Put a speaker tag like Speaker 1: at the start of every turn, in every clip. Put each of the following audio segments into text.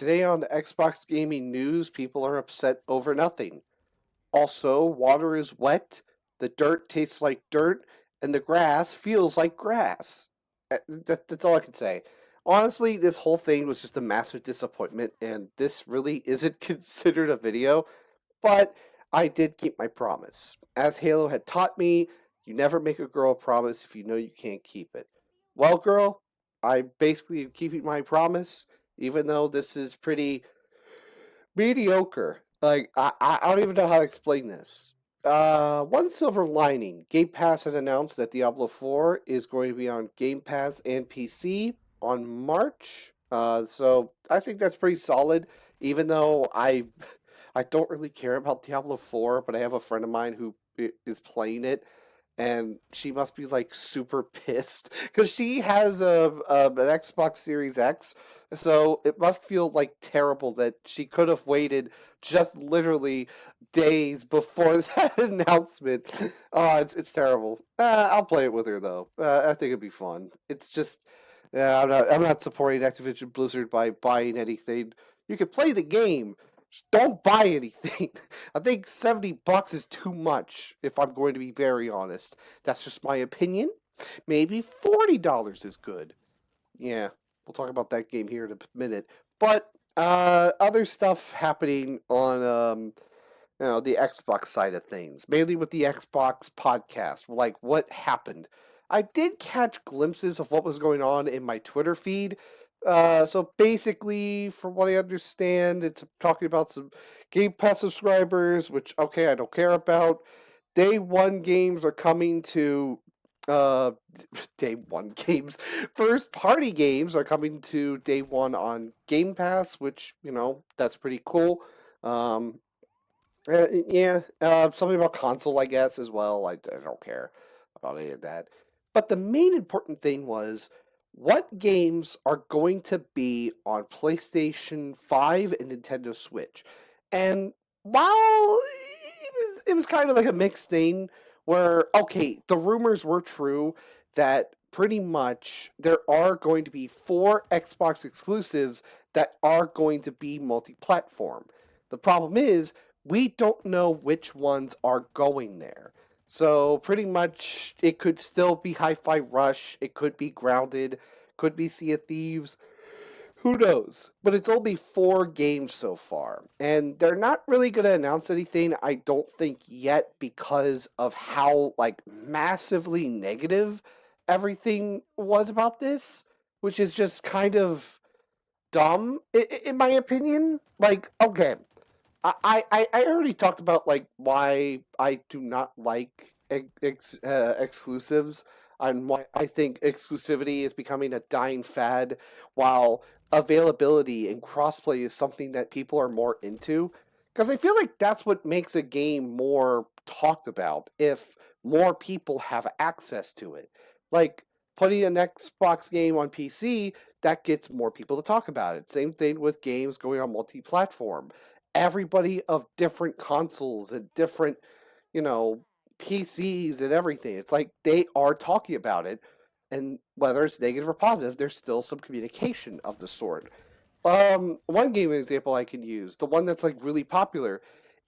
Speaker 1: Today on the Xbox gaming news, people are upset over nothing. Also, water is wet, the dirt tastes like dirt, and the grass feels like grass. That's all I can say. Honestly, this whole thing was just a massive disappointment, and this really isn't considered a video, but I did keep my promise. As Halo had taught me, you never make a girl a promise if you know you can't keep it. Well, girl, I basically am keeping my promise, even though this is pretty mediocre. I don't even know how to explain this. One silver lining. Game Pass had announced that Diablo 4 is going to be on Game Pass and PC on March. So I think that's pretty solid, even though I don't really care about Diablo 4, but I have a friend of mine who is playing it, and she must be like super pissed because she has an Xbox Series X, so it must feel like terrible that she could have waited just literally days before that announcement. Oh, it's terrible. I'll play it with her though. I think it'd be fun. It's just, I'm not supporting Activision Blizzard by buying anything. You can play the game. Just don't buy anything. I think $70 is too much, if I'm going to be very honest. That's just my opinion. Maybe $40 is good. Yeah, we'll talk about that game here in a minute. But other stuff happening on the Xbox side of things, mainly with the Xbox podcast. Like what happened. I did catch glimpses of what was going on in my Twitter feed. So basically, from what I understand, it's talking about some Game Pass subscribers, which okay, I don't care about. Day one games are coming to uh day one games. First party games are coming to day one on Game Pass, which, that's pretty cool. Um yeah, something about console, I guess, as well. I don't care about any of that. But the main important thing was what games are going to be on PlayStation 5 and Nintendo Switch. And while it was kind of like a mixed thing where, okay, the rumors were true that pretty much there are going to be 4 Xbox exclusives that are going to be multi-platform. The problem is we don't know which ones are going there. So pretty much it could still be Hi-Fi Rush, it could be Grounded, could be Sea of Thieves. Who knows? But it's only 4 games so far. And they're not really going to announce anything, I don't think, yet because of how, like, massively negative everything was about this, which is just kind of dumb, in my opinion. Like, okay, I already talked about like why I do not like exclusives and why I think exclusivity is becoming a dying fad, while availability and crossplay is something that people are more into. Because I feel like that's what makes a game more talked about if more people have access to it. Like putting an Xbox game on PC, that gets more people to talk about it. Same thing with games going on multi-platform. Everybody of different consoles and different, you know, PCs and everything. It's like they are talking about it, and whether it's negative or positive, there's still some communication of the sort. One game example I can use, the one that's like really popular,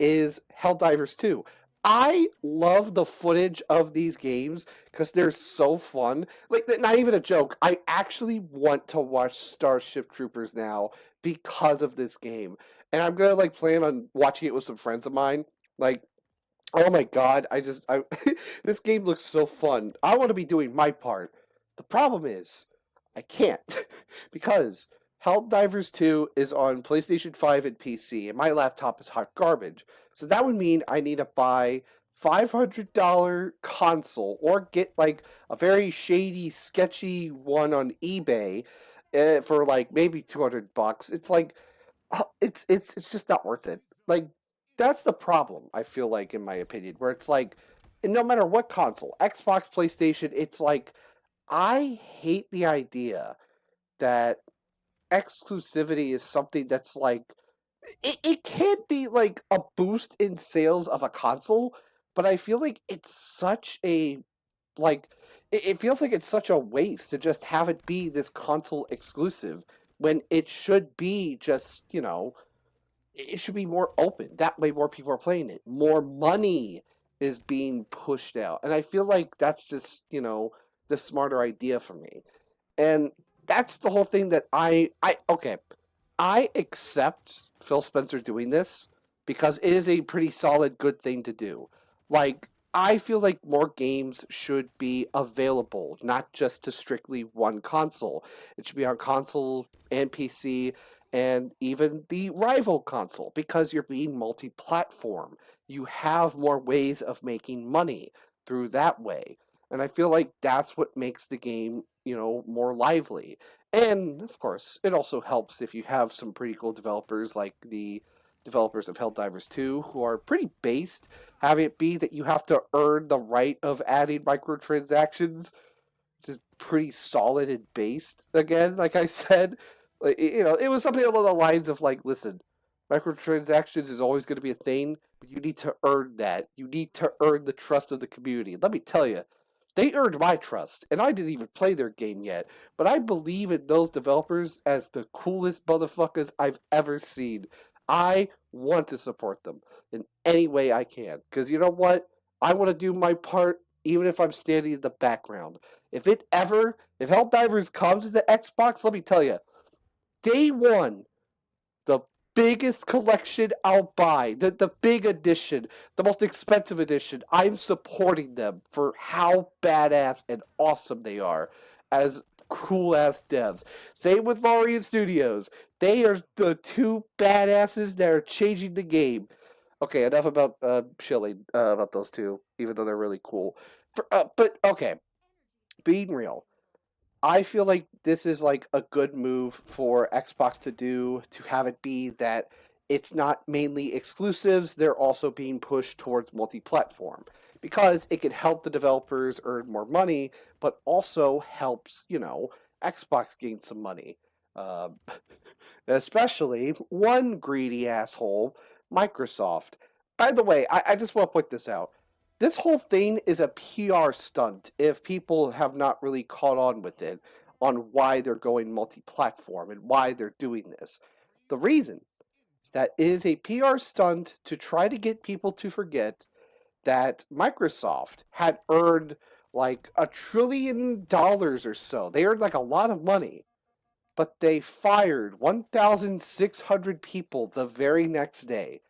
Speaker 1: is Helldivers 2. I love the footage of these games because they're so fun. Like, not even a joke. I actually want to watch Starship Troopers now because of this game. And I'm gonna like plan on watching it with some friends of mine. Like, oh my god, I this game looks so fun. I want to be doing my part. The problem is, I can't because Helldivers 2 is on PlayStation 5 and PC, and my laptop is hot garbage. So that would mean I need to buy $500 console or get like a very shady, sketchy one on eBay for like maybe $200. It's like it's just not worth it. Like that's the problem, I feel like, in my opinion, where it's like no matter what console, Xbox, PlayStation, it's like I hate the idea that exclusivity is something that's like it can be like a boost in sales of a console, but I feel like it's such a like it feels like it's such a waste to just have it be this console exclusive when it should be just, it should be more open. That way more people are playing it. More money is being pushed out. And I feel like that's just, the smarter idea for me. And that's the whole thing that I okay. I accept Phil Spencer doing this because it is a pretty solid good thing to do. Like, I feel like more games should be available, not just to strictly one console. It should be on console and PC and even the rival console because you're being multi platform. You have more ways of making money through that way. And I feel like that's what makes the game, more lively. And of course, it also helps if you have some pretty cool developers like the developers of Helldivers 2 who are pretty based, having it be that you have to earn the right of adding microtransactions, which is pretty solid and based. Again, like I said, like, it was something along the lines of like, listen, microtransactions is always going to be a thing, but you need to earn that. You need to earn the trust of the community. Let me tell you, they earned my trust, and I didn't even play their game yet, but I believe in those developers as the coolest motherfuckers I've ever seen. I want to support them in any way I can, because you know what? I want to do my part, even if I'm standing in the background. If Helldivers comes to the Xbox, let me tell you, day one, the biggest collection I'll buy, the big edition, the most expensive edition. I'm supporting them for how badass and awesome they are as cool ass devs. Same with Larian Studios. They are the two badasses that are changing the game. Okay, enough about shilling about those two, even though they're really cool. But okay, being real, I feel like this is like a good move for Xbox to do, to have it be that it's not mainly exclusives, they're also being pushed towards multi-platform because it can help the developers earn more money, but also helps, Xbox gain some money. Um, Especially one greedy asshole, Microsoft. By the way, I just want to point this out. This whole thing is a PR stunt if people have not really caught on with it on why they're going multi platform and why they're doing this. The reason is that it is a PR stunt to try to get people to forget that Microsoft had earned like $1 trillion or so. They earned like a lot of money, but they fired 1,600 people the very next day.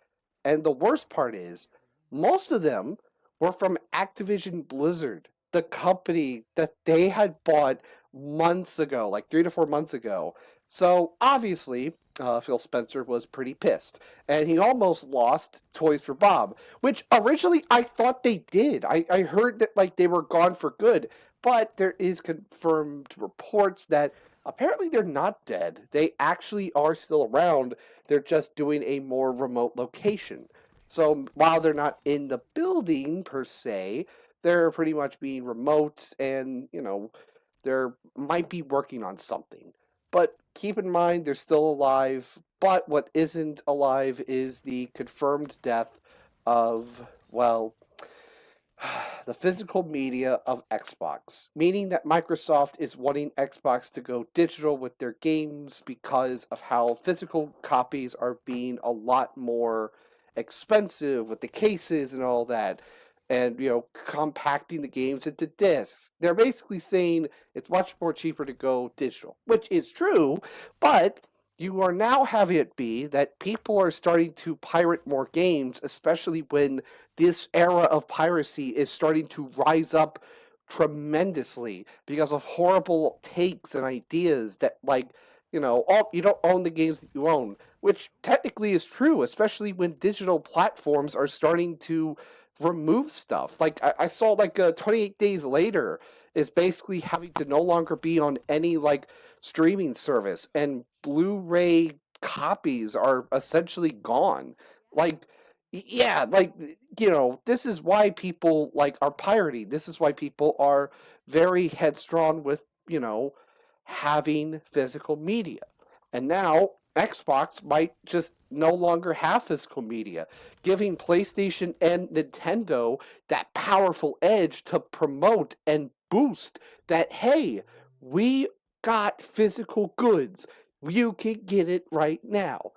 Speaker 1: And the worst part is, most of them were from Activision Blizzard, the company that they had bought months ago, like 3 to 4 months ago. So obviously, Phil Spencer was pretty pissed, and he almost lost Toys for Bob, which originally I thought they did. I heard that like they were gone for good, but there is confirmed reports that apparently they're not dead. They actually are still around. They're just doing a more remote location. So while they're not in the building per se, they're pretty much being remote and, they're might be working on something. But keep in mind they're still alive. But what isn't alive is the confirmed death of, well, the physical media of Xbox, meaning that Microsoft is wanting Xbox to go digital with their games because of how physical copies are being a lot more expensive with the cases and all that. And, compacting the games into discs. They're basically saying it's much more cheaper to go digital, which is true, but you are now having it be that people are starting to pirate more games, especially when this era of piracy is starting to rise up tremendously because of horrible takes and ideas that you don't own the games that you own, which technically is true, especially when digital platforms are starting to remove stuff. Like I saw 28 days later is basically having to no longer be on any like streaming service, and Blu-ray copies are essentially gone. Like, yeah, this is why people like are pirating. This is why people are very headstrong with, having physical media. And now Xbox might just no longer have physical media, giving PlayStation and Nintendo that powerful edge to promote and boost that, hey, we got physical goods. You can get it right now.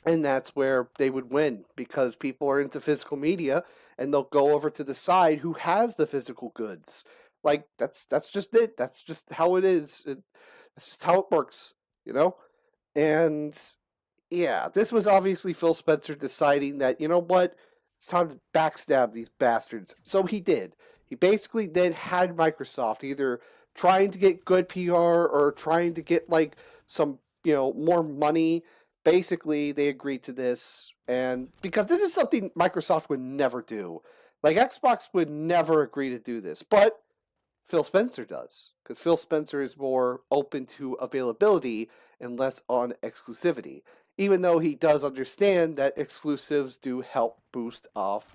Speaker 1: And that's where they would win because people are into physical media and they'll go over to the side who has the physical goods. Like that's just it. That's just how it is. That's just how it works, you know? And yeah, this was obviously Phil Spencer deciding that, you know what, it's time to backstab these bastards. So he did. He basically then had Microsoft either trying to get good PR or trying to get like some, more money. Basically, they agreed to this. And because this is something Microsoft would never do. Like Xbox would never agree to do this. But Phil Spencer does, because Phil Spencer is more open to availability and less on exclusivity, even though he does understand that exclusives do help boost off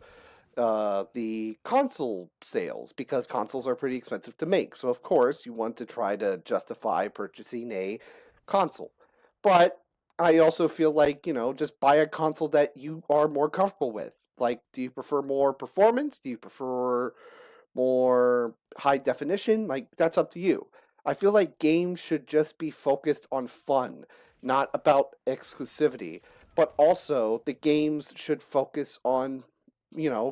Speaker 1: the console sales, because consoles are pretty expensive to make. So, of course, you want to try to justify purchasing a console. But I also feel like, just buy a console that you are more comfortable with. Like, do you prefer more performance? Do you prefer more high definition? Like, that's up to you. I feel like games should just be focused on fun, not about exclusivity. But also, the games should focus on,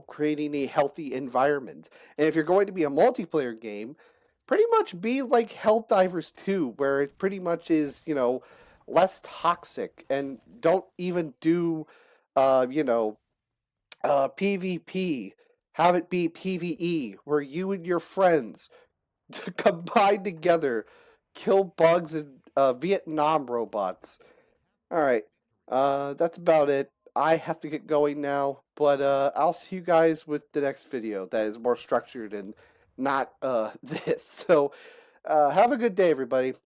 Speaker 1: creating a healthy environment. And if you're going to be a multiplayer game, pretty much be like Helldivers 2, where it pretty much is, less toxic and don't even do, you know, PvP. Have it be PvE, where you and your friends combine together, kill bugs and Vietnam robots. All right, that's about it. I have to get going now, but I'll see you guys with the next video that is more structured and not this. So have a good day, everybody.